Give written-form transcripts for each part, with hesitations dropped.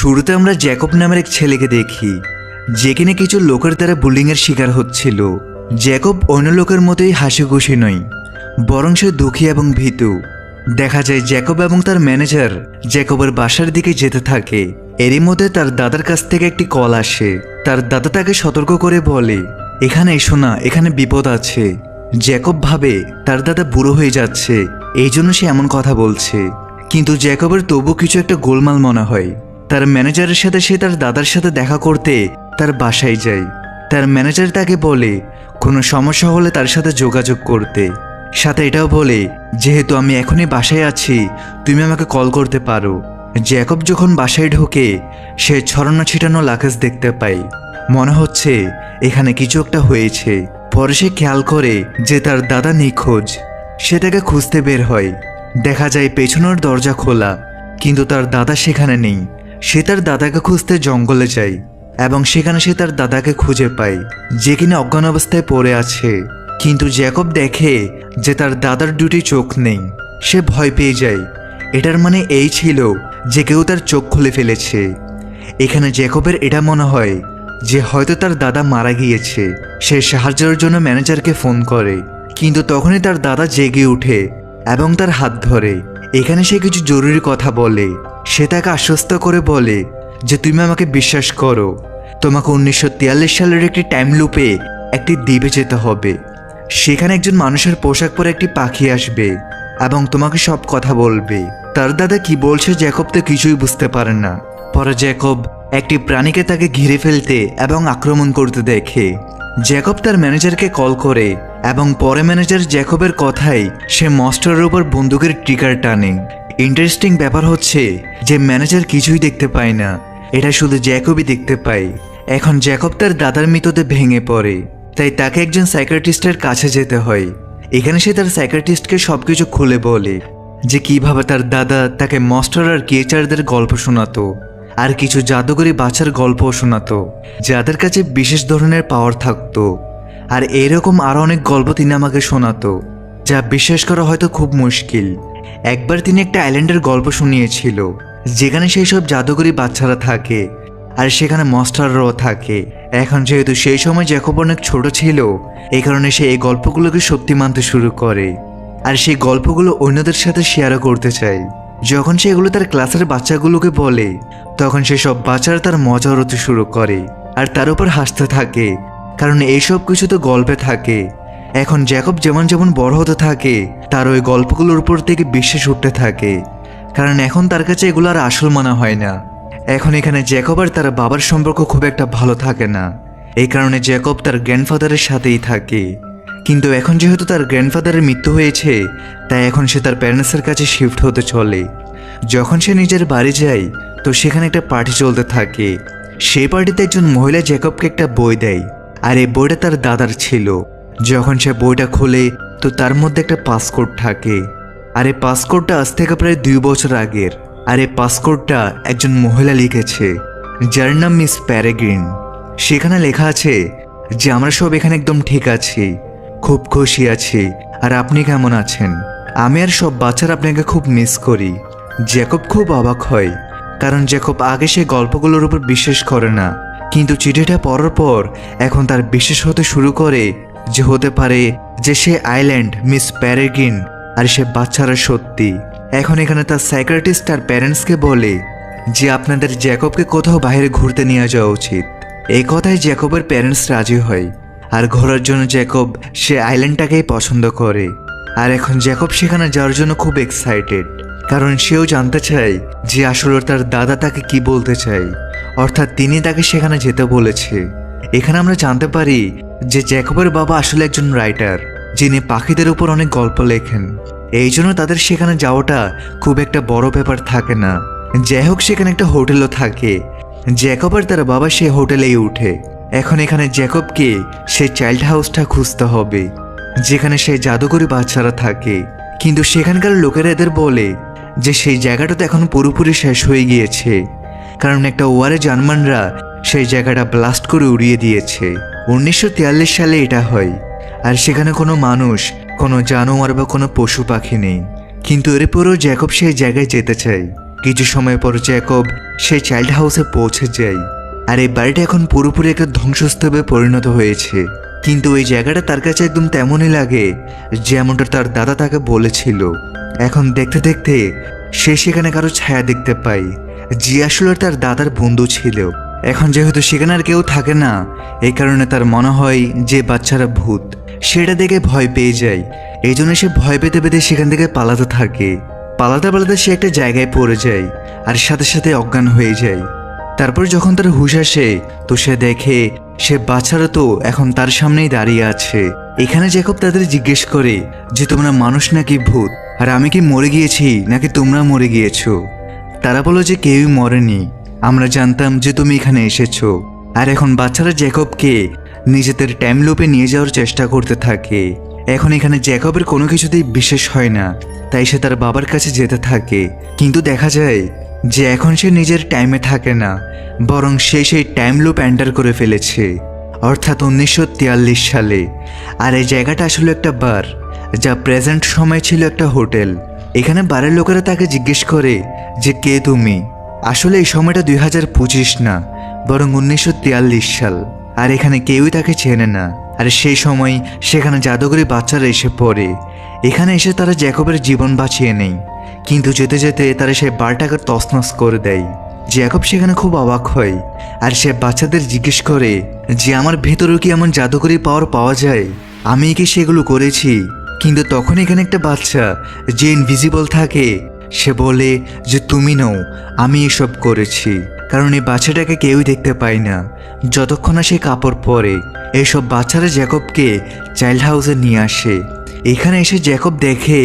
শুরুতে আমরা জ্যাকব নামের এক ছেলেকে দেখি, যে কিনা কিছু লোকের দ্বারা বুলিংয়ের শিকার হচ্ছিল। জ্যাকব অন্য লোকের মতোই হাসি খুশি নয়, বরং সে দুঃখী এবং ভীতু। দেখা যায় জ্যাকব এবং তার ম্যানেজার জ্যাকবের বাসার দিকে যেতে থাকে। এরই মধ্যে তার দাদার কাছ থেকে একটি কল আসে। তার দাদা তাকে সতর্ক করে বলে, এখানে এসো না, এখানে বিপদ আছে। জ্যাকব ভাবে তার দাদা বুড়ো হয়ে যাচ্ছে, এই জন্য সে এমন কথা বলছে। কিন্তু জ্যাকবের তবু কিছু একটা গোলমাল মনে হয়। তার ম্যানেজারের সাথে সে তার দাদার সাথে দেখা করতে তার বাসায় যায়। তার ম্যানেজার তাকে বলে কোনো সমস্যা হলে তার সাথে যোগাযোগ করতে, সাথে এটাও বলে যেহেতু আমি এখনই বাসায় আছি, তুমি আমাকে কল করতে পারো। জ্যাকব যখন বাসায় ঢোকে, সে ছড়ানো ছিটানো লাকেজ দেখতে পায়। মনে হচ্ছে এখানে কিছু একটা হয়েছে। পরে সে খেয়াল করে যে তার দাদা নিখোঁজ। সে তাকে খুঁজতে বের হয়। দেখা যায় পেছনের দরজা খোলা, কিন্তু তার দাদা সেখানে নেই। সে তার দাদাকে খুঁজতে জঙ্গলে যায় এবং সেখানে সে তার দাদাকে খুঁজে পায়, যে কিনা অজ্ঞান অবস্থায় পড়ে আছে। কিন্তু জ্যাকব দেখে যে তার দাদার দুটি চোখ নেই। সে ভয় পেয়ে যায়। এটার মানে এই ছিল যে কেউ তার চোখ খুলে ফেলেছে। এখানে জ্যাকবের এটা মনে হয় যে হয়তো তার দাদা মারা গিয়েছে। সে সাহায্যের জন্য ম্যানেজারকে ফোন করে, কিন্তু তখনই তার দাদা জেগে ওঠে এবং তার হাত ধরে। এখানে সে কিছু জরুরি কথা বলে। সে তাকে আশ্বস্ত করে বলে যে তুমি আমাকে বিশ্বাস করো, তোমাকে 1943 সালের একটি টাইম লুপে একটি দ্বীপে যেতে হবে। সেখানে একজন মানুষের পোশাক পরে একটি পাখি আসবে এবং তোমাকে সব কথা বলবে। তার দাদা কি বলছে জ্যাকব তো কিছুই বুঝতে পারে না। পরে জ্যাকব একটি প্রাণীকে তাকে ঘিরে ফেলতে এবং আক্রমণ করতে দেখে। জ্যাকব তার ম্যানেজারকে কল করে এবং পরে ম্যানেজার জ্যাকবের কথায় সে মনস্টারের উপর বন্দুকের ট্রিগার টানে। ইন্টারেস্টিং ব্যাপার হচ্ছে যে ম্যানেজার কিছুই দেখতে পায় না, এটা শুধু জ্যাকবই দেখতে পায়। এখন জ্যাকব তার দাদার মৃতদেহ ভেঙে পড়ে, তাই তাকে একজন সাইকিয়াট্রিস্টের কাছে যেতে হয়। এখানে সে তার সাইকিয়াট্রিস্টকে সবকিছু খুলে বলে যে কিভাবে তার দাদা তাকে মনস্টার আর ক্রিয়েচারদের গল্প শোনাতো, আর কিছু জাদুকরী বাচ্চার গল্পও শোনাতো যাদের কাছে বিশেষ ধরনের পাওয়ার থাকতো। আর এরকম আরও অনেক গল্প তিনি আমাকে শোনাতো, যা বিশ্বাস করা হয়তো খুব মুশকিল। একবার তিনি একটা আইল্যান্ডের গল্প শুনিয়েছিল, যেখানে সেই সব জাদুকরী বাচ্চারা থাকে আর সেখানে মনস্টাররাও থাকে। এখন যেহেতু সেই সময় জ্যাকব অনেক ছোট ছিল, এই কারণে সে এই গল্পগুলোকে সত্যি মানতে শুরু করে, আর সেই গল্পগুলো অন্যদের সাথে শেয়ারও করতে চায়। যখন সে এগুলো তার ক্লাসের বাচ্চাগুলোকে বলে, তখন সে সব বাচ্চারা তার মজা উড়াতে শুরু করে আর তার উপর হাসতে থাকে, কারণ এইসব কিছু তো গল্পে থাকে। এখন জ্যাকব যেমন যেমন বড় হতে থাকে, তার ওই গল্পগুলোর উপর থেকে বিশ্বাস উঠতে থাকে, কারণ এখন তার কাছে এগুলো আর আসল মনে হয় না। এখন এখানে জ্যাকব আর তার বাবার সম্পর্ক খুব একটা ভালো থাকে না। এই কারণে জ্যাকব তার গ্র্যান্ডফাদারের সাথেই থাকে। কিন্তু এখন যেহেতু তার গ্র্যান্ডফাদারের মৃত্যু হয়েছে, তাই এখন সে তার প্যারেন্টসের কাছে শিফট হতে চলে। যখন সে নিজের বাড়ি যায়, তো সেখানে একটা পার্টি চলতে থাকে। সেই পার্টিতে একজন মহিলা জ্যাকবকে একটা বই দেয়, আর এই বইটা তার দাদার ছিল। যখন সে বইটা খোলে, তো তার মধ্যে একটা পাসকোড থাকে, আর এই পাসকোডটা আজ থেকে প্রায় 2 বছর আগের। আর এই পাসকোডটা একজন মহিলা লিখেছে, যার নাম মিস প্যারেগ্রিন। সেখানে লেখা আছে যে আমরা সব এখানে একদম ঠিক আছি, খুব খুশি আছি, আর আপনি কেমন আছেন? আমি আর সব বাচ্চারা আপনাকে খুব মিস করি। জ্যাকব খুব অবাক হয়, কারণ জ্যাকব আগে সে গল্পগুলোর উপর বিশ্বাস করে না, কিন্তু চিঠিটা পড়ার পর এখন তার বিশ্বাস হতে শুরু করে যে হতে পারে যে সে আইল্যান্ড মিস প্যারেগ্রিন আর সে বাচ্চারা সত্যি। এখন এখানে তার সাইকিয়াট্রিস্ট আর প্যারেন্টসকে বলে যে আপনাদের জ্যাকবকে কোথাও বাইরে ঘুরতে নিয়ে যাওয়া উচিত। এই কথায় জ্যাকবের প্যারেন্টস রাজি হয়, আর ঘোরার জন্য জ্যাকব সে আইল্যান্ডটাকেই পছন্দ করে। আর এখন জ্যাকব সেখানে যাওয়ার জন্য খুব এক্সাইটেড, কারণ সেও জানতে চায় যে আসলে তার দাদা তাকে কি বলতে চায়, অর্থাৎ তিনি তাকে সেখানে যেতে বলেছে। এখানে আমরা জানতে পারি যে জ্যাকবের বাবা আসলে একজন রাইটার, যিনি পাখিদের উপর অনেক গল্প লেখেন। এই জন্য তাদের সেখানে যাওয়াটা খুব একটা বড় ব্যাপার থাকে না। যাই হোক, সেখানে একটা হোটেলও থাকে। জ্যাকব আর তার বাবা সেই হোটেলেই উঠে। এখন এখানে জ্যাকবকে সেই চাইল্ড হাউসটা খুঁজতে হবে, যেখানে সেই জাদুকরী বাচ্চারা থাকে। কিন্তু সেখানকার লোকেরা এদের বলে যে সেই জায়গাটা তো এখন পুরোপুরি শেষ হয়ে গিয়েছে, কারণ একটা ওয়ারে জার্মানরা সেই জায়গাটা ব্লাস্ট করে উড়িয়ে দিয়েছে। 1943 সালে এটা হয়, আর সেখানে কোনো মানুষ, কোনো জানোয়ার বা কোনো পশু পাখি নেই। কিন্তু এরপরও জ্যাকব সেই জায়গায় যেতে চায়, কিছু সময় পর জ্যাকব সেই চাইল্ড হাউসে পৌঁছে যায়। আর এই বাড়িটা এখন পুরোপুরি একটা ধ্বংসস্তূপে পরিণত হয়েছে। কিন্তু এই জায়গাটা তার কাছে একদম তেমনই লাগে যেমনটা তার দাদা তাকে বলেছিল। এখন দেখতে দেখতে সে সেখানে কারো ছায়া দেখতে পায়, যে আসলে তার দাদার বন্ধু ছিল। এখন যেহেতু সেখানে আর কেউ থাকে না, এই কারণে তার মনে হয় যে বাচ্চারা ভূত। সেটা দেখে ভয় পেয়ে যায়। এই জন্য সে ভয় পেতে পেতে সেখান থেকে পালাতে থাকে। পালাতে পালাতে সে একটা জায়গায় পড়ে যায় আর সাথে সাথে অজ্ঞান হয়ে যায়। তারপর যখন তার হুঁশ আসে তো সে দেখে সে বাচ্চারা তো এখন তার সামনেই দাঁড়িয়ে আছে। এখানে জ্যাকব তাদের জিজ্ঞেস করে যে তোমরা মানুষ নাকি ভূত, আর আমি কি মরে গিয়েছি নাকি তোমরা মরে গিয়েছো? তারা বলল যে কেউই মরেনি, আমরা জানতাম যে তুমি এখানে এসেছো। আর এখন বাচ্চারা জ্যাকবকে নিজেদের টাইম লুপে নিয়ে যাওয়ার চেষ্টা করতে থাকে। এখন এখানে জ্যাকবের কোনো কিছুতেই বিশেষ হয় না, তাই সে তার বাবার কাছে যেতে থাকে। কিন্তু দেখা যায় যে এখন সে নিজের টাইমে থাকে না, বরং সে সেই টাইম লুপ এন্টার করে ফেলেছে, অর্থাৎ 1943 সালে। আর এই জায়গাটা আসলে একটা বার, যা প্রেজেন্ট সময় ছিল একটা হোটেল। এখানে বারের লোকেরা তাকে জিজ্ঞেস করে যে কে তুমি। আসলে এই সময়টা 2025 না, বরং 1943 সাল। আর এখানে কেউই তাকে চেনে না। আর সেই সময় সেখানে জাদুকরী বাচ্চারা এসে পড়ে। এখানে এসে তারা জ্যাকবের জীবন বাঁচিয়ে নেয়, কিন্তু যেতে যেতে তারা সেই বারটাকে তছনছ করে দেয়। জ্যাকব সেখানে খুব অবাক হয়, আর সে বাচ্চাদের জিজ্ঞেস করে যে আমার ভেতরেও কি এমন জাদুকরী পাওয়ার পাওয়া যায়, আমি কি সেগুলো করেছি? কিন্তু তখন এখানে একটা বাচ্চা যে ইনভিজিবল থাকে, সে বলে যে তুমি নও, আমি এসব করেছি। কারণ এই বাচ্চাটাকে কেউই দেখতে পায় না যতক্ষণ না সে কাপড় পরে। এইসব বাচ্চারা জ্যাকবকে চাইল্ড হাউসে নিয়ে আসে। এখানে এসে জ্যাকব দেখে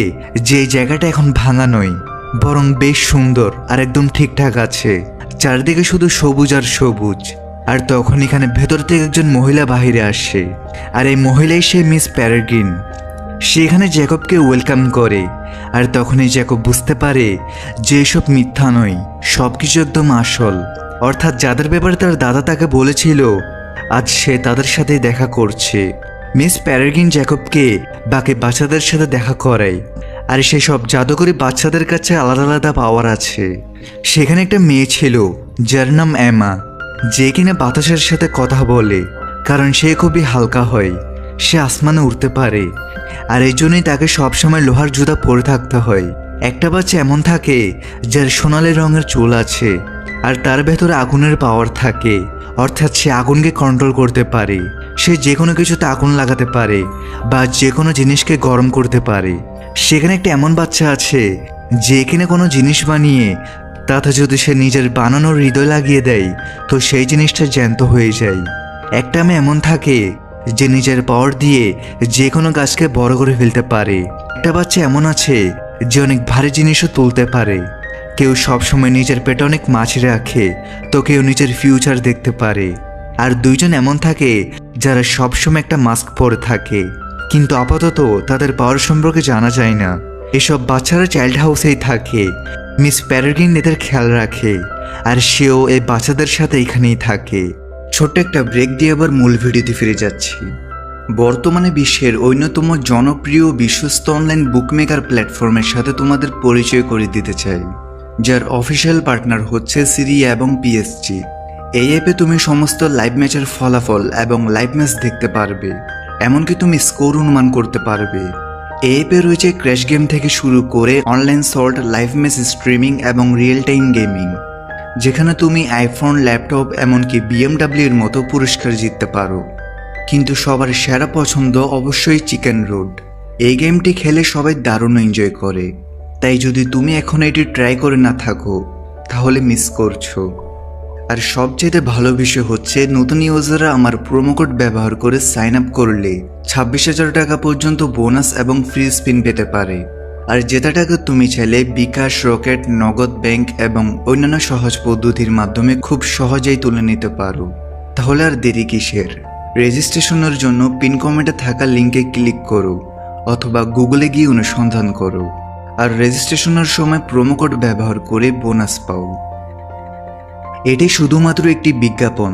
যে এই জায়গাটা এখন ভাঙা নয়, বরং বেশ সুন্দর আর একদম ঠিকঠাক আছে। চারদিকে শুধু সবুজ আর সবুজ। আর তখন এখানে ভেতর থেকে একজন মহিলা বাহিরে আসে, আর এই মহিলাই সে মিস প্যারাগিন। সে এখানে জ্যাকবকে ওয়েলকাম করে। আর তখনই জ্যাকব বুঝতে পারে যে এসব মিথ্যা নয়, সব কিছু একদম আসল। অর্থাৎ যাদের ব্যাপারে তার দাদা তাকে বলেছিল, আজ সে তাদের সাথে দেখা করছে। মিস প্যারাগিন জ্যাকবকে বাকি বাচ্চাদের সাথে দেখা করায়। আর সেসব জাদুকরী বাচ্চাদের কাছে আলাদা আলাদা পাওয়ার আছে। সেখানে একটা মেয়ে ছিল যার নাম এমা, যে কিনা বাতাসের সাথে কথা বলে, কারণ সে খুবই হালকা হয়, সে আসমানে উঠতে পারে। আর এই জন্যই তাকে সবসময় লোহার জুতা পরে থাকতে হয়। একটা বাচ্চা এমন থাকে যার সোনালি রঙের চুল আছে, আর তার ভেতরে আগুনের পাওয়ার থাকে, অর্থাৎ সে আগুনকে কন্ট্রোল করতে পারে। সে যে কোনো কিছুতে আগুন লাগাতে পারে বা যে কোনো জিনিসকে গরম করতে পারে। সেখানে একটা এমন বাচ্চা আছে যে কিনা কোনো জিনিস বানিয়ে তাতে যদি সে নিজের বানানোর হৃদয় লাগিয়ে দেয় তো সেই জিনিসটা জ্যান্ত হয়ে যায়। একটা মেয়ে এমন থাকে যে নিজের পাওয়ার দিয়ে যে কোনো গাছকে বড় করে ফেলতে পারে। একটা বাচ্চা এমন আছে যে অনেক ভারী জিনিসও তুলতে পারে। কেউ সবসময় নিজের পেটে অনেক মাছ রাখে, তো কেউ নিজের ফিউচার দেখতে পারে। আর দুইজন এমন থাকে যারা সবসময় একটা মাস্ক পরে থাকে, কিন্তু আপাতত তাদের পাওয়ার সম্পর্কে জানা যায় না। এসব বাচ্চারা চাইল্ড হাউসেই থাকে। মিস প্যারাগিন এদের খেয়াল রাখে, আর সেও এই বাচ্চাদের সাথে এখানেই থাকে। ছোট্ট একটা ব্রেক দিয়ে আবার মূল ভিডিওতে ফিরে যাচ্ছি। বর্তমানে বিশ্বের অন্যতম জনপ্রিয় বিশ্বস্ত অনলাইন বুকমেকার প্ল্যাটফর্মের সাথে তোমাদের পরিচয় করে দিতে চাই, যার অফিসিয়াল পার্টনার হচ্ছে সিরিয়া এবং পিএসজি। এই অ্যাপে তুমি সমস্ত লাইভ ম্যাচের ফলাফল এবং লাইভ ম্যাচ দেখতে পারবে, এমনকি তুমি স্কোর অনুমান করতে পারবে। এই অ্যাপে রয়েছে ক্র্যাশ গেম থেকে শুরু করে online salt, live match streaming এবং রিয়েল টাইম গেমিং, যেখানে তুমি আইফোন, ল্যাপটপ, এমনকি বিএমডাব্লিউর মতো পুরস্কার জিততে পারো। কিন্তু সবার সেরা পছন্দ অবশ্যই চিকেন রোড। এই গেমটি খেলে সবাই দারুণ এনজয় করে, তাই যদি তুমি এখন এটি ট্রাই করে না থাকো তাহলে মিস করছো। আর সবচেয়ে ভালো বিষয় হচ্ছে নতুন ইউজাররা আমার প্রোমো কোড ব্যবহার করে সাইন আপ করলে 26,000 টাকা পর্যন্ত বোনাস এবং ফ্রি স্পিন পেতে পারে। আর যেটা টাকা তুমি চাইলে বিকাশ, রকেট, নগদ ব্যাংক এবং অন্যান্য সহজ পদ্ধতির মাধ্যমে খুব সহজেই তুলে নিতে পারো। তাহলে আর দেরি কিসের? রেজিস্ট্রেশনের জন্য পিন কমেন্টে থাকা লিঙ্কে ক্লিক করো অথবা গুগলে গিয়ে অনুসন্ধান করো, আর রেজিস্ট্রেশনের সময় প্রোমো কোড ব্যবহার করে বোনাস পাও। এটি শুধুমাত্র একটি বিজ্ঞাপন।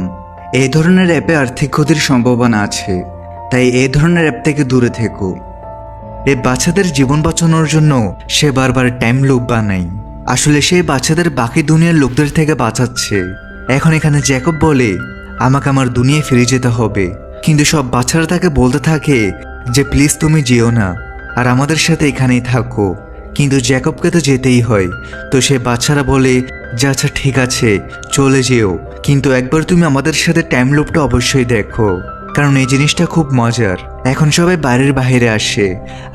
এই ধরনের অ্যাপে আর্থিক ক্ষতির সম্ভাবনা আছে, তাই এই ধরনের অ্যাপ থেকে দূরে থেকো। এই বাচ্চাদের জীবন বাঁচানোর জন্য সে বারবার টাইম লুপ বানায়। আসলে সে বাচ্চাদের বাকি দুনিয়ার লোকদের থেকে বাঁচাচ্ছে। এখন এখানে জ্যাকব বলে আমাকে আমার দুনিয়ায় ফিরে যেতে হবে, কিন্তু সব বাচ্চারা তাকে বলতে থাকে যে প্লিজ তুমি যেও না, আর আমাদের সাথে এখানেই থাকো। কিন্তু জ্যাকবকে তো যেতেই হয়। তো সে বাচ্চারা বলে যে আচ্ছা ঠিক আছে চলে যেও, কিন্তু একবার তুমি আমাদের সাথে টাইম লুপটা অবশ্যই দেখো, কারণ এই জিনিসটা খুব মজার। এখন সবাই বাড়ির বাইরে আসে,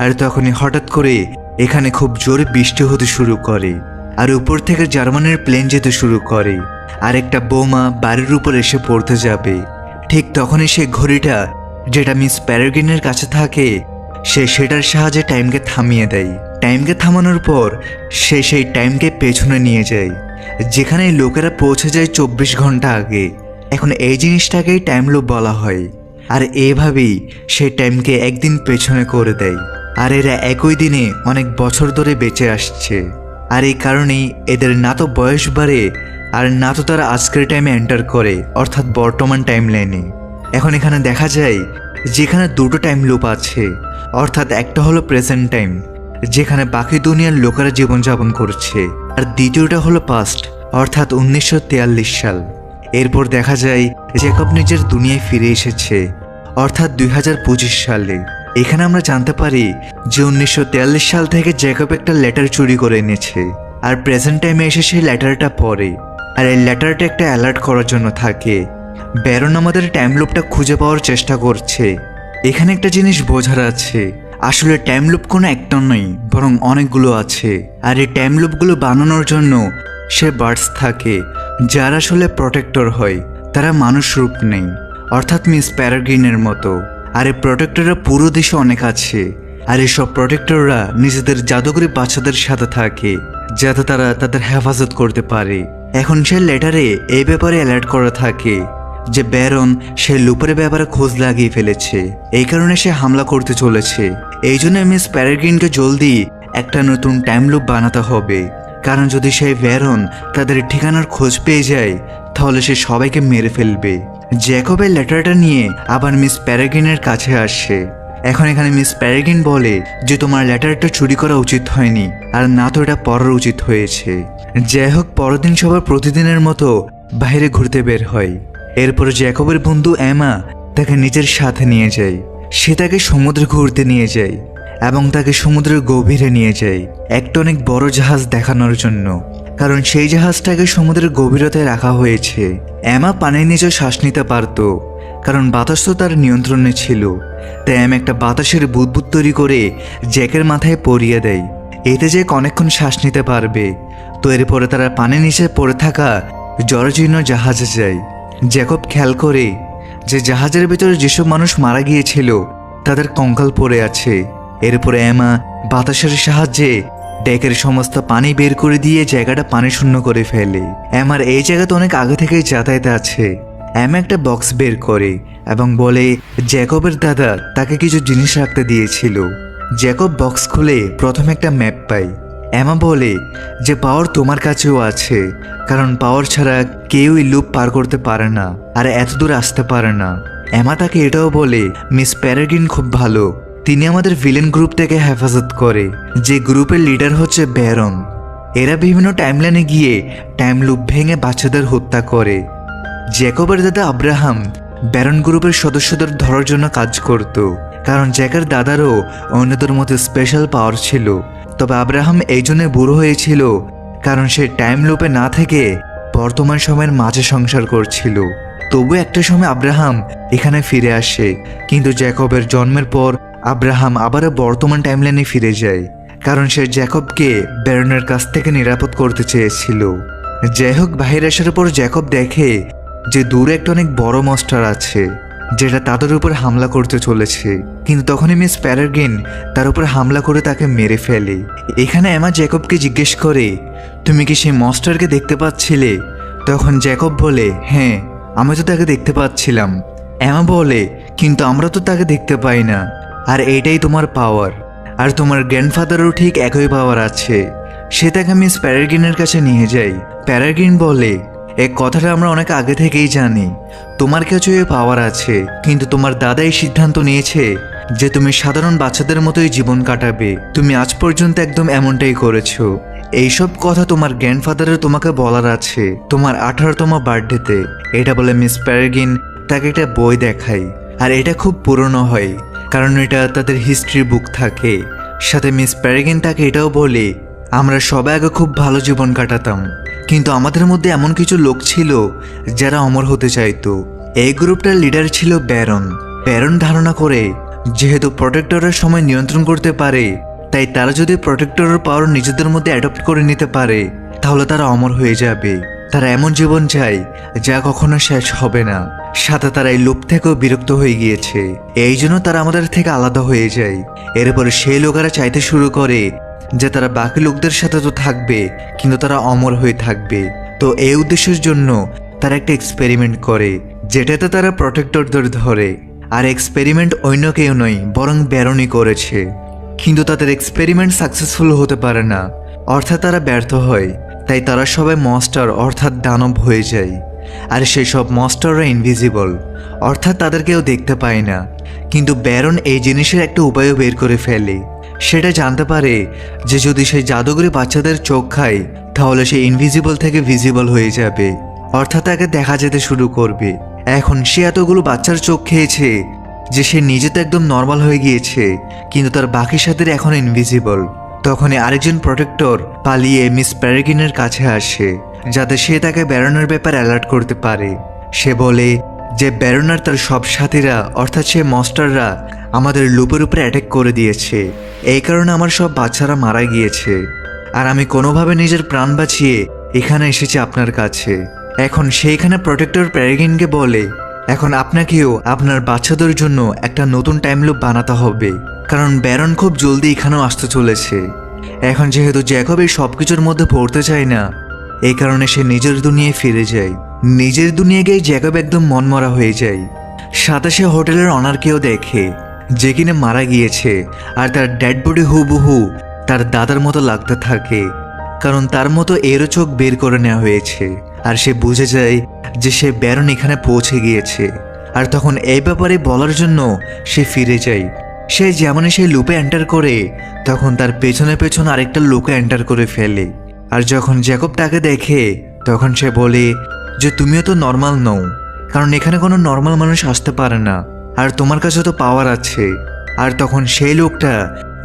আর তখনই হঠাৎ করে এখানে খুব জোরে বৃষ্টি হতে শুরু করে, আর উপর থেকে জার্মানির প্লেন যেতে শুরু করে, আর একটা বোমা বাড়ির উপর এসে পড়তে যাবে। ঠিক তখনই সে ঘড়িটা যেটা মিস প্যারাগিনের কাছে থাকে সে সেটার সাহায্যে টাইমকে থামিয়ে দেয়। টাইমকে থামানোর পর সে সেই টাইমকে পেছনে নিয়ে যায়, যেখানে লোকেরা পৌঁছে যায় 24 ঘন্টা আগে। এখন এই জিনিসটাকেই টাইম লুপ বলা হয়, আর এভাবেই সে টাইমকে একদিন পেছনে করে দেয়। আর এরা একই দিনে অনেক বছর ধরে বেঁচে আসছে, আর এই কারণেই এদের না তো বয়স বাড়ে আর না তো তারা আজকের টাইমে এন্টার করে, অর্থাৎ বর্তমান টাইম লাইনে। এখন এখানে দেখা যায় যেখানে দুটো টাইম লুপ আছে, অর্থাৎ একটা হলো প্রেজেন্ট টাইম যেখানে বাকি দুনিয়ার লোকেরা জীবনযাপন করছে, আর দ্বিতীয়টা হলো পাস্ট অর্থাৎ 1943 সাল। এরপর দেখা যায় জ্যাকব নিজের দুনিয়ায় ফিরে এসেছে, অর্থাৎ 2025 সালে। এখানে আমরা জানতে পারি যে 1943 সাল থেকে জ্যাকব একটা লেটার চুরি করে এনেছে, আর প্রেজেন্ট টাইমে এসে সেই লেটারটা পড়ে, আর এই লেটারটা একটা অ্যালার্ট করার জন্য থাকে। ব্যারন আমাদের টাইম লুপটা খুঁজে পাওয়ার চেষ্টা করছে। এখানে একটা জিনিস বোঝার আছে, আসলে টাইম লুপ কোনো একটা নয় বরং অনেকগুলো আছে, আর এই টাইম লুপগুলো বানানোর জন্য সে বার্ডস থাকে যারা আসলে প্রোটেক্টর হয়, তারা মানুষ রূপ নেই, অর্থাৎ মিস প্যারাগিনের মতো। আর এই প্রোটেক্টররা পুরো দেশে অনেক আছে, আর এসব প্রোটেক্টররা নিজেদের জাদুকরী বাচ্চাদের সাথে থাকে যাতে তারা তাদের হেফাজত করতে পারে। এখন সে লেটারে এই ব্যাপারে অ্যালার্ট করা থাকে যে ব্যারন সে লুপের ব্যাপারে খোঁজ লাগিয়ে ফেলেছে, এই কারণে সে হামলা করতে চলেছে। এই জন্য মিস প্যারাগিনকে জলদি একটা নতুন টাইম লুপ বানাতে হবে, কারণ যদি সেই ব্যারন তাদের ঠিকানার খোঁজ পেয়ে যায় তাহলে সে সবাইকে মেরে ফেলবে। জ্যাকবের লেটারটা নিয়ে আবার মিস প্যারাগিনের কাছে আসে। এখন এখানে মিস প্যারাগিন বলে যে তোমার লেটারটা চুরি করা উচিত হয়নি, আর না তো এটা পড়ার উচিত হয়েছে। যাই হোক, পরের দিন সবার প্রতিদিনের মতো বাইরে ঘুরতে বের হয়। এরপর জ্যাকবের বন্ধু এমা তাকে নিজের সাথে নিয়ে যায়। সে তাকে সমুদ্রে ঘুরতে নিয়ে যায় এবং তাকে সমুদ্রের গভীরে নিয়ে যায় একটা অনেক বড় জাহাজ দেখানোর জন্য, কারণ সেই জাহাজটাকে সমুদ্রের গভীরতায় রাখা হয়েছে। এমা পানির নিচে শ্বাস নিতে পারত, কারণ বাতাস তো তার নিয়ন্ত্রণে ছিল। তাই এমা একটা বাতাসের বুদবুদ তৈরি করে জ্যাকের মাথায় পরিয়ে দেয়, এতে জ্যাক অনেকক্ষণ শ্বাস নিতে পারবে। তো এরপরে তারা পানির নিচে পড়ে থাকা জরাজীর্ণ জাহাজে যায়। জ্যাকব খেয়াল করে যে জাহাজের ভিতরে যেসব মানুষ মারা গিয়েছিল তাদের কঙ্কাল পড়ে আছে। এরপরে এমা বাতাসের সাহায্যে ডেকের সমস্ত পানি বের করে দিয়ে জায়গাটা পানি শূন্য করে ফেলে। এমার এই জায়গাতে অনেক আগে থেকেই যাতায়াত আছে। এমা একটা বক্স বের করে এবং বলে জ্যাকবের দাদা তাকে কিছু জিনিস রাখতে দিয়েছিল। জ্যাকব বক্স খুলে প্রথমে একটা ম্যাপ পায়। এমা বলে যে পাওয়ার তোমার কাছেও আছে, কারণ পাওয়ার ছাড়া কেউই লুপ পার করতে পারে না আর এত দূর আসতে পারে না। এমা তাকে এটাও বলে মিস প্যারাগিন খুব ভালো, তিনি আমাদের ভিলেন গ্রুপ থেকে হেফাজত করে, যে গ্রুপের লিডার হচ্ছে ব্যারন। এরা বিভিন্ন টাইমলাইনে গিয়ে টাইম লুপ ভেঙে বাচ্চাদের হত্যা করে। জ্যাকবের দাদা আব্রাহাম ব্যারন গ্রুপের সদস্যদের ধরার জন্য কাজ করত, কারণ জ্যাকের দাদারও অন্যদের মতো স্পেশাল পাওয়ার ছিল। তবে আব্রাহাম এই জন্য বুড়ো হয়েছিল কারণ সে টাইম লুপে না থেকে বর্তমান সময়ের মাঝে সংসার করছিল। তবু একটা সময় আব্রাহাম এখানে ফিরে আসে, কিন্তু জ্যাকবের জন্মের পর আব্রাহাম আবারও বর্তমান টাইমলাইনে ফিরে যায়, কারণ সে জ্যাকবকে ব্যারনের কাছ থেকে নিরাপদ করতে চেয়েছিল। যাই হোক, বাহির আসার পর জ্যাকব দেখে যে দূরে একটা অনেক বড় মনস্টার আছে যেটা তাদের উপর হামলা করতে চলেছে, কিন্তু তখনই মিস প্যারাগিন তার উপর হামলা করে তাকে মেরে ফেলে। এখানে এমা জ্যাকবকে জিজ্ঞেস করে তুমি কি সেই মনস্টারকে দেখতে পাচ্ছিলে? তখন জ্যাকব বলে হ্যাঁ, আমি তো তাকে দেখতে পাচ্ছিলাম। এমা বলে কিন্তু আমরা তো তাকে দেখতে পাই না, আর এটাই তোমার পাওয়ার, আর তোমার গ্র্যান্ডফাদারও ঠিক একই পাওয়ার আছে। সে তাকে মিস প্যারাগিনের কাছে নিয়ে যায়। প্যারাগিন বলে এই কথাটা আমরা অনেক আগে থেকেই জানি, তোমার কাছে এ পাওয়ার আছে, কিন্তু তোমার দাদা এই সিদ্ধান্ত নিয়েছে যে তুমি সাধারণ বাচ্চাদের মতোই জীবন কাটাবে। তুমি আজ পর্যন্ত একদম এমনটাই করেছো। এইসব কথা তোমার গ্র্যান্ডফাদারের তোমাকে বলার আছে তোমার 18তম বার্থডেতে। এটা বলে মিস প্যারেগিন তাকে একটা বই দেখায়, আর এটা খুব পুরনো হয় কারণ এটা তাদের হিস্ট্রি বুক থাকে। সাথে মিস প্যারেগিন তাকে এটাও বলে, আমরা সবাই আগে খুব ভালো জীবন কাটাতাম, কিন্তু আমাদের মধ্যে এমন কিছু লোক ছিল যারা অমর হতে চাইতো। এই গ্রুপটার লিডার ছিল ব্যারন। ব্যারন ধারণা করে যেহেতু প্রোটেক্টরের সময় নিয়ন্ত্রণ করতে পারে, তাই তারা যদি প্রোটেক্টরের পাওয়ার নিজেদের মধ্যে অ্যাডপ্ট করে নিতে পারে তাহলে তারা অমর হয়ে যাবে। তারা এমন জীবন চায় যা কখনো শেষ হবে না। সাথে তারা এই লুপ থেকেও বিরক্ত হয়ে গিয়েছে, এই জন্য তারা আমাদের থেকে আলাদা হয়ে যায়। এরপরে সেই লোকেরা চাইতে শুরু করে যে তারা বাকি লোকদের সাথে তো থাকবে, কিন্তু তারা অমর হয়ে থাকবে। তো এই উদ্দেশ্যের জন্য তারা একটা এক্সপেরিমেন্ট করে, যেটাতে তারা প্রোটেক্টরদের ধরে। আর এক্সপেরিমেন্ট অন্য কেউ নয়, বরং ব্যারনই করেছে। কিন্তু তাদের এক্সপেরিমেন্ট সাকসেসফুল হতে পারে না, অর্থাৎ তারা ব্যর্থ হয়। তাই তারা সবাই মনস্টার অর্থাৎ দানব হয়ে যায়। আর সেই সব মনস্টাররা ইনভিজিবল, অর্থাৎ তাদের কেউ দেখতে পায় না। কিন্তু ব্যারন এই জিনিসের একটা উপায়ও বের করে ফেলে। সেটা জানতে পারে যে যদি সেই জাদুঘরে বাচ্চাদের চোখ খায় তাহলে সে ইনভিজিবল থেকে ভিজিবল হয়ে যাবে, অর্থাৎ তাকে দেখা যেতে শুরু করবে। এখন সে এতগুলো বাচ্চার চোখ খেয়েছে যে সে নিজে তো একদম নর্মাল হয়ে গিয়েছে, কিন্তু তার বাকি সাথীরা এখন ইনভিজিবল। তখনই আরেকজন প্রোটেক্টর পালিয়ে মিস প্যারেগিনের কাছে আসে, যাতে সে তাকে ব্যারনের ব্যাপারে অ্যালার্ট করতে পারে। সে বলে যে ব্যারনার তার সব সাথীরা অর্থাৎ সে মনস্টাররা আমাদের লুপের উপরে অ্যাটাক করে দিয়েছে, এই কারণে আমার সব বাচ্চারা মারা গিয়েছে। আর আমি কোনোভাবে নিজের প্রাণ বাঁচিয়ে এখানে এসেছি আপনার কাছে। এখন সেইখানে প্রোটেক্টর প্যারেগিনকে বলে, এখন আপনাকেও আপনার বাচ্চাদের জন্য একটা নতুন টাইম লুপ বানাতে হবে, কারণ ব্যারন খুব জলদি এখানেও আসতে চলেছে। এখন যেহেতু জ্যাকব এই সব কিছুর মধ্যে পড়তে চায় না, এই কারণে সে নিজের দুনিয়ায় ফিরে যায়। নিজের দুনিয়ায় গিয়ে জ্যাকব একদম মনমরা হয়ে যায়। সাথে সে হোটেলের অনারকেও দেখে, যে কিনা মারা গিয়েছে, আর তার ডেড বডি হুবহু তার দাদার মতো লাগতে থাকে, কারণ তার মতো এরও চোখ বের করে নেওয়া হয়েছে। আর সে বুঝে যায় যে সে ব্যারন এখানে পৌঁছে গিয়েছে। আর তখন এই ব্যাপারে বলার জন্য সে ফিরে যায়। সে যেমনই সেই লুপে এন্টার করে, তখন তার পেছনে পেছনে আরেকটা লুকে এন্টার করে ফেলে। আর যখন জ্যাকব তাকে দেখে তখন সে বলে যে তুমিও তো নর্মাল নও, কারণ এখানে কোনো নর্মাল মানুষ আসতে পারে না, আর তোমার কাছে তো পাওয়ার আছে। আর তখন সেই লোকটা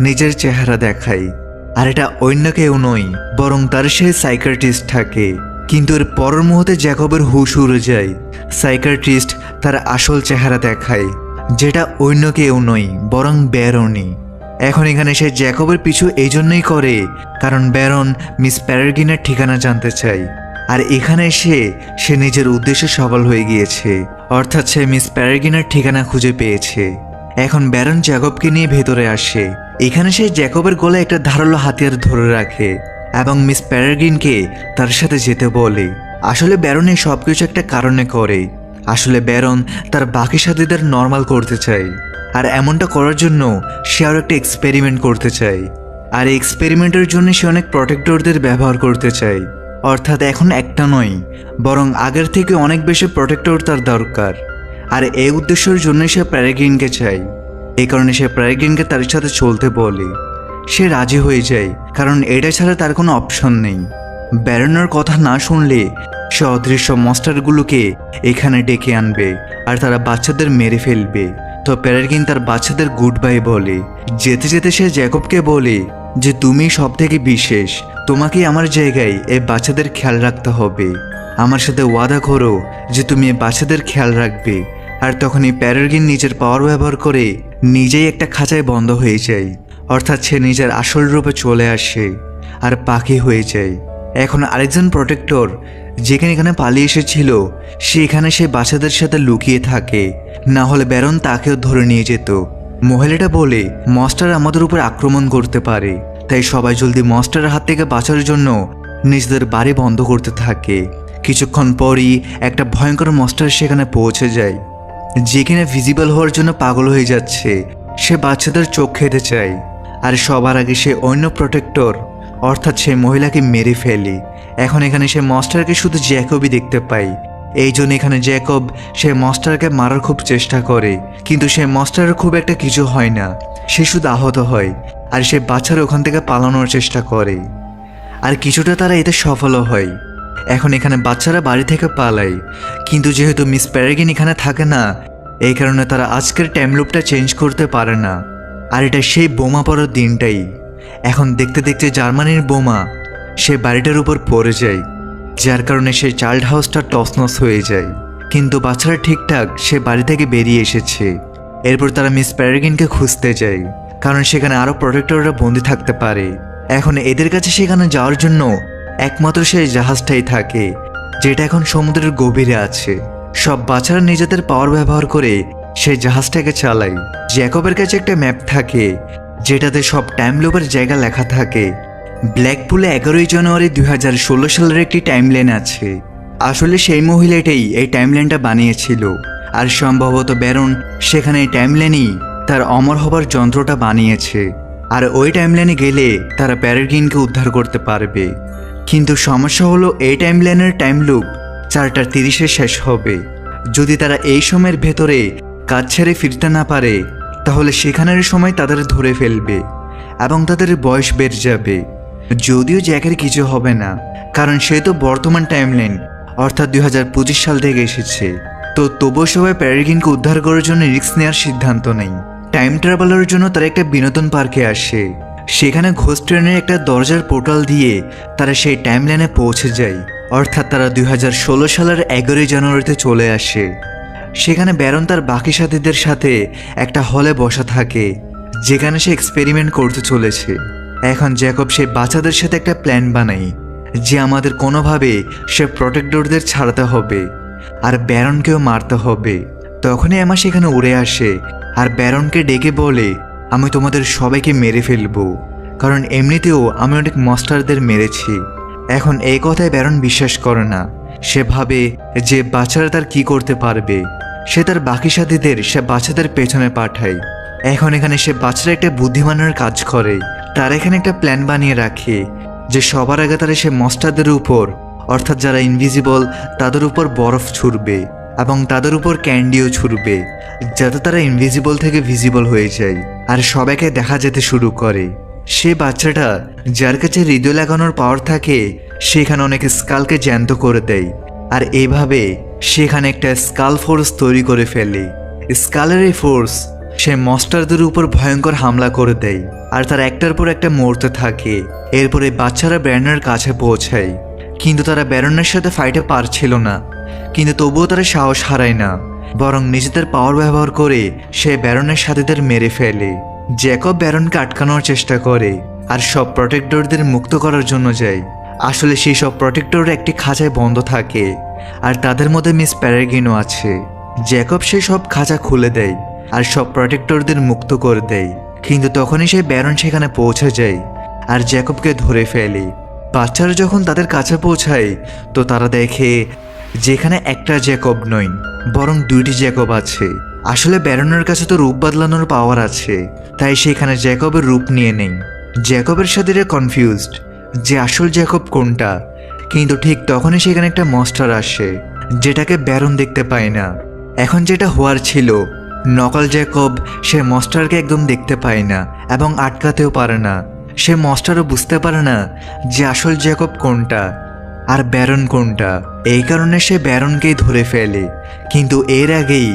নিজের চেহারা দেখায়, আর এটা অন্য কেউ নয়, বরং তার সেই সাইকিয়াট্রিস্ট থাকে। কিন্তু এর পরের মুহূর্তে জ্যাকবের হুশ উড়ে যায়। সাইকিয়াট্রিস্ট তার আসল চেহারা দেখায়, যেটা অন্য কেউ নয়, বরং ব্যারনই। এখন এখানে সে জ্যাকবের পিছু এই জন্যই করে কারণ ব্যারন মিস প্যারেগিনের ঠিকানা জানতে চায়। আর এখানে সে নিজের উদ্দেশ্যে সফল হয়ে গিয়েছে, অর্থাৎ সে মিস প্যারেগিনের ঠিকানা খুঁজে পেয়েছে। এখন ব্যারন জ্যাকবকে নিয়ে ভেতরে আসে। এখানে সে জ্যাকবের গলায় একটা ধারালো হাতিয়ার ধরে রাখে এবং মিস প্যারেগিনকে তার সাথে যেতে বলে। আসলে ব্যারন এই সবকিছু একটা কারণে করে। আসলে ব্যারন তার বাকি সাথীদের নর্মাল করতে চায়, আর এমনটা করার জন্য সে আরও একটা এক্সপেরিমেন্ট করতে চায়। আর এই এক্সপেরিমেন্টের জন্য সে অনেক প্রোটেক্টরদের ব্যবহার করতে চায়, অর্থাৎ এখন একটা নয়, বরং আগের থেকে অনেক বেশি প্রোটেক্টর তার দরকার। আর এই উদ্দেশ্যের জন্য সে প্যারেগিনকে চায়। এই কারণে সে প্যারেগিনকে তার সাথে চলতে বলে। সে রাজি হয়ে যায়, কারণ এটা ছাড়া তার কোনো অপশন নেই। ব্যারনের কথা না শুনলে সে অদৃশ্য মনস্টারগুলোকে এখানে ডেকে আনবে, আর তারা বাচ্চাদের মেরে ফেলবে। তো প্যারেগিন তার বাচ্চাদের গুড বাই বলে। যেতে যেতে সে জ্যাকবকে বলে যে তুমি সব থেকে বিশেষ, তোমাকে আমার জায়গায় এই বাচ্চাদের খেয়াল রাখতে হবে। আমার সাথে ওয়াদা করো যে তুমি এই বাচ্চাদের খেয়াল রাখবে। আর তখনই প্যারেগিন নিজের পাওয়ার ব্যবহার করে নিজেই একটা খাঁচায় বন্ধ হয়ে যায়, অর্থাৎ সে নিজের আসল রূপে চলে আসে আর পাখি হয়ে যায়। এখন আরেকজন প্রোটেক্টর যেখানে এখানে পালিয়ে এসেছিল, সেখানে সে বাচ্চাদের সাথে লুকিয়ে থাকে, না হলে ব্যারন তাকেও ধরে নিয়ে যেত। মহিলাটা বলে মনস্টার আমাদের উপর আক্রমণ করতে পারে, তাই সবাই জলদি মনস্টারের হাত থেকে বাঁচার জন্য নিজেদের বাড়ি বন্ধ করতে থাকে। কিছুক্ষণ পরই একটা ভয়ঙ্কর মনস্টার সেখানে পৌঁছে যায়, যেখানে ভিজিবল হওয়ার জন্য পাগল হয়ে যাচ্ছে। সে বাচ্চাদের চোখ খেতে চায়, আর সবার আগে সে অন্য প্রোটেক্টর অর্থাৎ সেই মহিলাকে মেরে ফেলে। এখন এখানে সে মনস্টারকে শুধু জ্যাকবই দেখতে পায়। এই জন্য এখানে জ্যাকব সে মনস্টারকে মারার খুব চেষ্টা করে, কিন্তু সে মনস্টারের খুব একটা কিছু হয় না, সে শুধু আহত হয়। আর সে বাচ্চারা ওখান থেকে পালানোর চেষ্টা করে। আর কিছুটা তারা এতে সফলও হয়। এখন এখানে বাচ্চারা বাড়ি থেকে পালায়, কিন্তু যেহেতু মিস প্যারাগিন এখানে থাকে না, এই কারণে তারা আজকের টাইম লুপটা চেঞ্জ করতে পারে না। আর এটা সেই বোমা পড়ার দিনটাই। এখন দেখতে দেখতে জার্মানির বোমা সে বাড়িটার উপর পড়ে যায়, যার কারণে সেই চাইল্ড হাউসটা টসনস হয়ে যায়। কিন্তু বাচ্চারা ঠিকঠাক সে বাড়ি থেকে বেরিয়ে এসেছে। এরপর তারা মিস প্যারাগিনকে খুঁজতে যায়, কারণ সেখানে আরও প্রোটেক্টররা বন্দি থাকতে পারে। এখন এদের কাছে সেখানে যাওয়ার জন্য একমাত্র সেই জাহাজটাই থাকে, যেটা এখন সমুদ্রের গভীরে আছে। সব বাচ্চারা নিজেদের পাওয়ার ব্যবহার করে সেই জাহাজটাকে চালায়। জ্যাকবের কাছে একটা ম্যাপ থাকে, যেটাতে সব টাইম লুপের জায়গা লেখা থাকে। ব্ল্যাকপুলে 11ই জানুয়ারি 2016 সালের একটি টাইমলাইন আছে। আসলে সেই মহিলাটাই এই টাইমলাইনটা বানিয়েছিল, আর সম্ভবত ব্যারন সেখানে এই টাইমলাইনই তার অমর হবার যন্ত্রটা বানিয়েছে। আর ওই টাইমলাইনে গেলে তারা প্যারাগিনকে উদ্ধার করতে পারবে। কিন্তু সমস্যা হলো এই টাইমলাইনের টাইম লুপ 4:30 শেষ হবে। যদি তারা এই সময়ের ভেতরে কাজ ছেড়ে ফিরতে না পারে, তাহলে সেখানের সময় তাদের ধরে ফেলবে এবং তাদের বয়স বেড়ে যাবে। যদিও জ্যাকের কিছু হবে না, কারণ সে তো বর্তমান টাইমলাইন অর্থাৎ 2025 সাল থেকে এসেছে। তো তবুও সবাই প্যারাগিনকে উদ্ধার করার জন্য রিস্ক নেওয়ার সিদ্ধান্ত নেই। টাইম ট্রাভেলের জন্য তারা একটা বিনোদন পার্কে আসে। সেখানে ঘোষ ট্রেনের একটা দরজার পোর্টাল দিয়ে তারা সেই টাইমলাইনে পৌঁছে যায়, অর্থাৎ তারা 2016 সালের 11ই জানুয়ারিতে চলে আসে। সেখানে ব্যারন তার বাকি সাথীদের সাথে একটা হলে বসা থাকে, যেখানে সে এক্সপেরিমেন্ট করতে চলেছে। এখন জ্যাকব সেই বাচ্চাদের সাথে একটা প্ল্যান বানায় যে আমাদের কোনোভাবে সে প্রোটেক্টরদের ছাড়াতে হবে আর ব্যারনকেও মারতে হবে। তখনই এমা সেখানে উড়ে আসে আর ব্যারনকে ডেকে বলে, আমি তোমাদের সবাইকে মেরে ফেলবো, কারণ এমনিতেও আমি অনেক মনস্টারদের মেরেছি। এখন এই কথায় ব্যারন বিশ্বাস করে না। সে ভাবে যে বাচ্চারা তার কি করতে পারবে। সে তার বাকি সাথীদের সে বাচ্চাদের পেছনে পাঠায়। এখন এখানে সে বাচ্চারা একটা বুদ্ধিমানের কাজ করে। তারা এখানে একটা প্ল্যান বানিয়ে রাখে যে সবার আগে তারা সে মনস্টারদের উপর, অর্থাৎ যারা ইনভিজিবল, তাদের উপর বরফ ছুড়বে এবং তাদের উপর ক্যান্ডিও ছুড়বে, যাতে তারা ইনভিজিবল থেকে ভিজিবল হয়ে যায় আর সবাইকে দেখা যেতে শুরু করে। সে বাচ্চাটা যার কাছে হৃদয় লাগানোর পাওয়ার থাকে, সেখানে অনেক স্কালকে জ্যান্ত করে দেয়। আর এইভাবে সেখানে একটা স্কাল ফোর্স তৈরি করে ফেলে। স্কালের এই ফোর্স সে মনস্টারদের উপর ভয়ঙ্কর হামলা করে দেয়, আর তারা একটার পর একটা মরতে থাকে। এরপরে বাচ্চারা ব্যারনের কাছে পৌঁছায়, কিন্তু তারা ব্যারনের সাথে ফাইটে পারছিল না। কিন্তু তবুও তারা সাহস হারায় না, বরং নিজেদের পাওয়ার ব্যবহার করে সে ব্যারনের সাথীদের মেরে ফেলে। জ্যাকব ব্যারনকে আটকানোর চেষ্টা করে আর সব প্রোটেক্টরদের মুক্ত করার জন্য যায়। আসলে সেই সব প্রোটেক্টর একটি খাঁচায় বন্ধ থাকে, আর তাদের মধ্যে মিস প্যারাগিনও আছে। জ্যাকব সেই সব খাঁচা খুলে দেয় আর সব প্রোটেক্টরদের মুক্ত করে দেয়। কিন্তু তখনই সেই ব্যারন সেখানে পৌঁছে যায় আর জ্যাকবকে ধরে ফেলে। বাচ্চারা যখন তাদের কাছে পৌঁছায়, তো তারা দেখে যেখানে একটা জ্যাকব নয়, বরং দুইটি জ্যাকব আছে। আসলে ব্যারনের কাছে তো রূপ বদলানোর পাওয়ার আছে, তাই সেখানে জ্যাকবের রূপ নিয়ে নেই। জ্যাকবের সাথীরা কনফিউজড যে আসল জ্যাকব কোনটা। কিন্তু ঠিক তখনই সেখানে একটা মনস্টার আসে, যেটাকে ব্যারন দেখতে পায় না। এখন যেটা হওয়ার ছিল, নকল জ্যাকব সে মনস্টারকে একদম দেখতে পায় না এবং আটকাতেও পারে না। সে মনস্টারও বুঝতে পারে না যে আসল জ্যাকব কোনটা আর ব্যারন কোনটা। এই কারণে সে ব্যারনকেই ধরে ফেলে। কিন্তু এর আগেই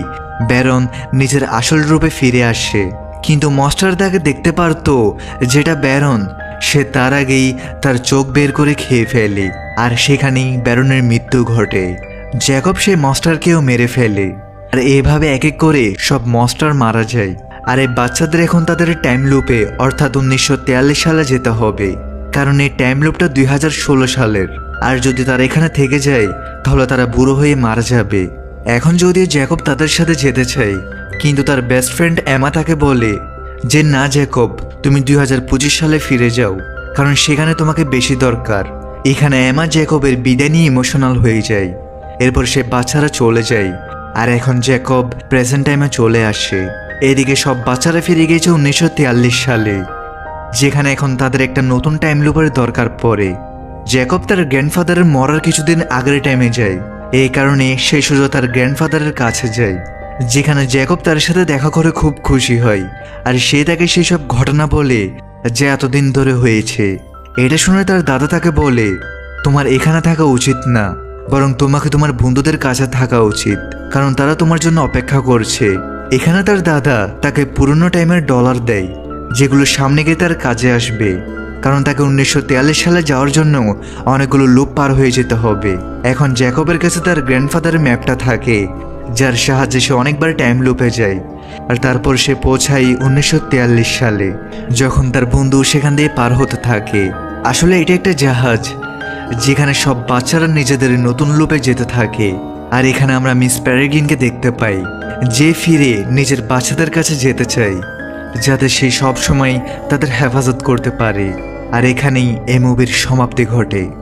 ব্যারন নিজের আসল রূপে ফিরে আসে। কিন্তু মনস্টার তাকে দেখতে পারতো যেটা ব্যারন, সে তার আগেই তার চোখ বের করে খেয়ে ফেলে, আর সেখানেই ব্যারনের মৃত্যু ঘটে। জ্যাকব সেই মনস্টারকেও মেরে ফেলে, আর এভাবে এক এক করে সব মনস্টার মারা যায়। আর এই বাচ্চাদের এখন তাদের টাইম লুপে অর্থাৎ 1943 সালে যেতে হবে, কারণ এই টাইম লুপটা 2016 সালের। আর যদি তারা এখানে থেকে যায়, তাহলে তারা বুড়ো হয়ে মারা যাবে। এখন যদিও জ্যাকব তাদের সাথে যেতে চায়, কিন্তু তার বেস্ট ফ্রেন্ড এমা তাকে বলে যে না জ্যাকব, তুমি 2025 সালে ফিরে যাও, কারণ সেখানে তোমাকে বেশি দরকার। এখানে এমা জ্যাকবের বিদায় নিয়ে ইমোশনাল হয়ে যায়। এরপর সে বাচ্চারা চলে যায়, আর এখন জ্যাকব প্রেজেন্ট টাইমে চলে আসে। এদিকে সব বাচ্চারা ফিরে গিয়েছে 1943 সালে, যেখানে এখন তাদের একটা নতুন টাইম লুপের দরকার পড়ে। জ্যাকব তার গ্র্যান্ডফাদারের মরার কিছুদিন আগের টাইমে যায়। এই কারণে সে সোজা তার গ্র্যান্ডফাদারের কাছে যায়, যেখানে জ্যাকব তার সাথে দেখা করে খুব খুশি হয়। আর সে তাকে সেসব ঘটনা বলে যে এতদিন ধরে হয়েছে। এটা শুনে তার দাদা তাকে বলে, তোমার এখানে থাকা উচিত না, বরং তোমাকে তোমার বন্ধুদের কাছে থাকা উচিত, কারণ তারা তোমার জন্য অপেক্ষা করছে। এখানে তার দাদা তাকে পুরনো টাইমের ডলার দেয়, যেগুলো সামনে গিয়ে তার কাজে আসবে, কারণ তাকে 1943 সালে যাওয়ার জন্য অনেকগুলো লুপ পার হয়ে যেতে হবে। এখন জ্যাকবের কাছে তার গ্র্যান্ডফাদারের ম্যাপটা থাকে, যার সাহায্যে সে অনেকবার টাইম লুপে যায়। আর তারপর সে পৌঁছায় 1943 সালে, যখন তার বন্ধু সেখান দিয়ে পার হতে থাকে। আসলে এটা একটা জাহাজ যেখানে সব বাচ্চারা নিজেদের নতুন লুপে যেতে থাকে। আর এখানে আমরা মিস প্যারেগিনকে দেখতে পাই, যে ফিরে নিজের বাচ্চাদের কাছে যেতে চায়, যাতে সে সব সময় তাদের হেফাজত করতে পারে। আর এখানেই এই মুভির সমাপ্তি ঘটে।